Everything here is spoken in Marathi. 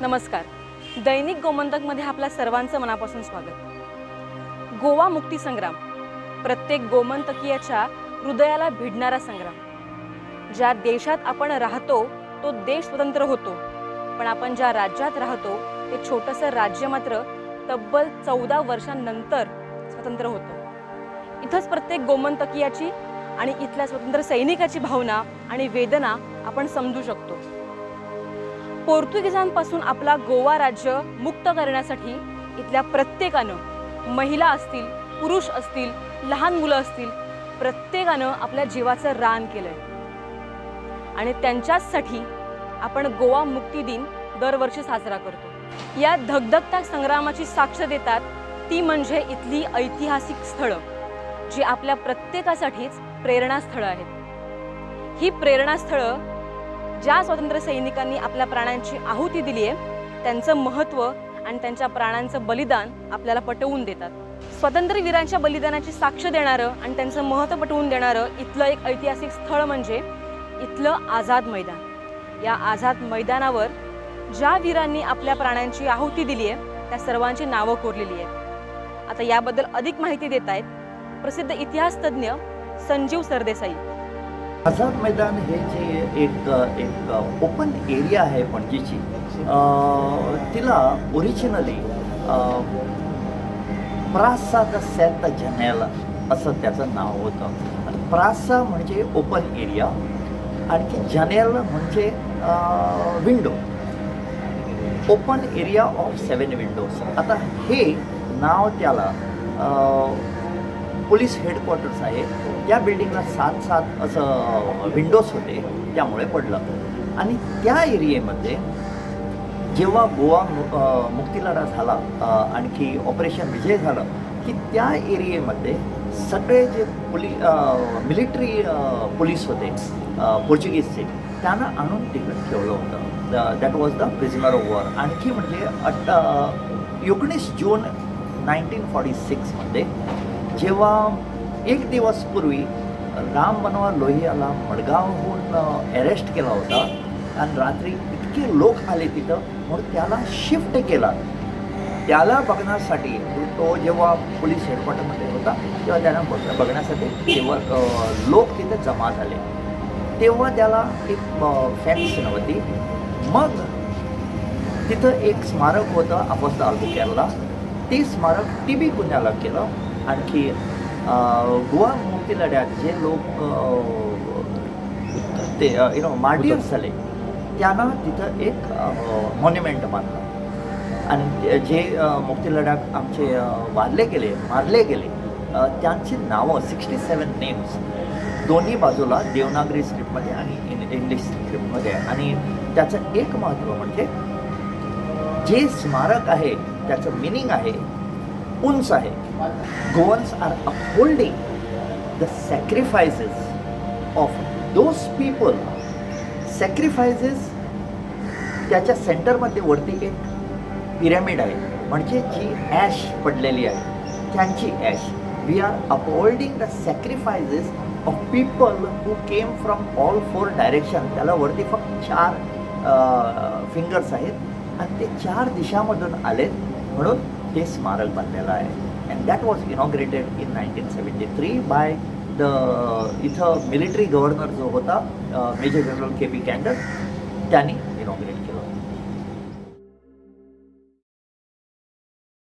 नमस्कार. दैनिक गोमंतकमध्ये आपल्या सर्वांचं मनापासून स्वागत. गोवा मुक्ती संग्राम, प्रत्येक गोमंतकीयाच्या हृदयाला भिडणारा संग्राम. ज्या देशात आपण राहतो तो देश स्वतंत्र होतो, पण आपण ज्या राज्यात राहतो ते छोटंसं राज्य मात्र तब्बल 14 वर्षांनंतर स्वतंत्र होतं. इथंच प्रत्येक गोमंतकीयाची आणि इथल्या स्वतंत्र सैनिकाची भावना आणि वेदना आपण समजू शकतो. पोर्तुगीजांपासून आपला गोवा राज्य मुक्त करण्यासाठी इथल्या प्रत्येकानं, महिला असतील, पुरुष असतील, लहान मुलं असतील, प्रत्येकानं आपल्या जीवाचं रान केलंय. आणि त्यांच्यासाठी आपण गोवा मुक्ती दिन दरवर्षी साजरा करतो. या धगधगत्या संग्रामाची साक्ष देतात ती म्हणजे इथली ऐतिहासिक स्थळं, जी आपल्या प्रत्येकासाठीच प्रेरणास्थळं आहेत. ही प्रेरणास्थळं ज्या स्वातंत्र्य सैनिकांनी आपल्या प्राणांची आहुती दिली आहे त्यांचं महत्त्व आणि त्यांच्या प्राणांचं बलिदान आपल्याला पटवून देतात. स्वातंत्र्यवीरांच्या बलिदानाची साक्ष देणारं आणि त्यांचं महत्त्व पटवून देणारं इथलं एक ऐतिहासिक स्थळ म्हणजे इथलं आझाद मैदान. या आझाद मैदानावर ज्या वीरांनी आपल्या प्राणांची आहुती दिली आहे त्या सर्वांची नावं कोरलेली आहेत. आता याबद्दल अधिक माहिती देत आहेत प्रसिद्ध इतिहास तज्ज्ञ संजीव सरदेसाई. आझाद मैदान हे जे एक ओपन एरिया आहे पणजीची, तिला ओरिजिनली प्रासा द सेंट जनेला असं त्याचं नाव होतं. प्रासा म्हणजे ओपन एरिया, आणखी जनेल म्हणजे window, open area of 7 Windows. आता हे नाव त्याला पोलीस हेडक्वार्टर्स आहे, त्या बिल्डिंगला 7 असं विंडोज होते, त्यामुळे पडलं. आणि त्या एरियेमध्ये जेव्हा गोवा मुक्तीलढा झाला, आणखी ऑपरेशन विजय झालं, की त्या एरियेमध्ये सगळे जे मिलिटरी पोलीस होते पोर्चुगीजचे, त्यांना आणून तिकडे ठेवलं होतं. That was the prisoner of war. आणखी म्हणजे 19 जून 1946 जेव्हा एक दिवस पूर्वी राम मनोहर लोहियाला मडगावहून अरेस्ट केला होता आणि रात्री इतके लोक आले तिथं, म्हणून त्याला शिफ्ट केला. त्याला बघण्यासाठी तो जेव्हा पोलीस हेडक्वार्टरमध्ये होता तेव्हा त्यांना बघण्यासाठी तेव्हा लोक तिथे जमा झाले. तेव्हा त्याला एक फॅक्स नव्हती. मग तिथं एक स्मारक होतं अपोस्टल अल्बुकेर्कला, ते स्मारक टीबी कुन्याला केलं. आणखी गोवा मुक्ती लढ्यात जे लोक ते मार्टियर्स झाले त्यांना तिथं एक मॉन्युमेंट बांधलं. आणि जे मुक्ती लढ्यात आमचे मारले गेले त्यांची नावं 67 नेम्स दोन्ही बाजूला देवनागरी स्क्रिप्टमध्ये आणि इंग्लिश स्क्रिप्टमध्ये आहे. आणि त्याचं एक महत्त्व म्हणजे जे स्मारक आहे त्याचं मिनिंग आहे उंच आहे. Goans are upholding the sacrifices of those people. Sacrifices त्याच्या सेंटरमध्ये वरती एक पिरॅमिड आहे, म्हणजे जी ॲश पडलेली आहे त्यांची ash. We are upholding the sacrifices of people who came from all 4 direction. त्याला वरती फक्त 4 फिंगर्स आहेत आणि ते 4 दिशामधून आलेत, म्हणून हे स्मारक बांधलेलं आहे. And that was inaugurated in 1973 by the इथं मिलिटरी गव्हर्नर जो होता मेजर जनरल के पी कॅन्डर, त्यांनी इनॉग्रेट केलं.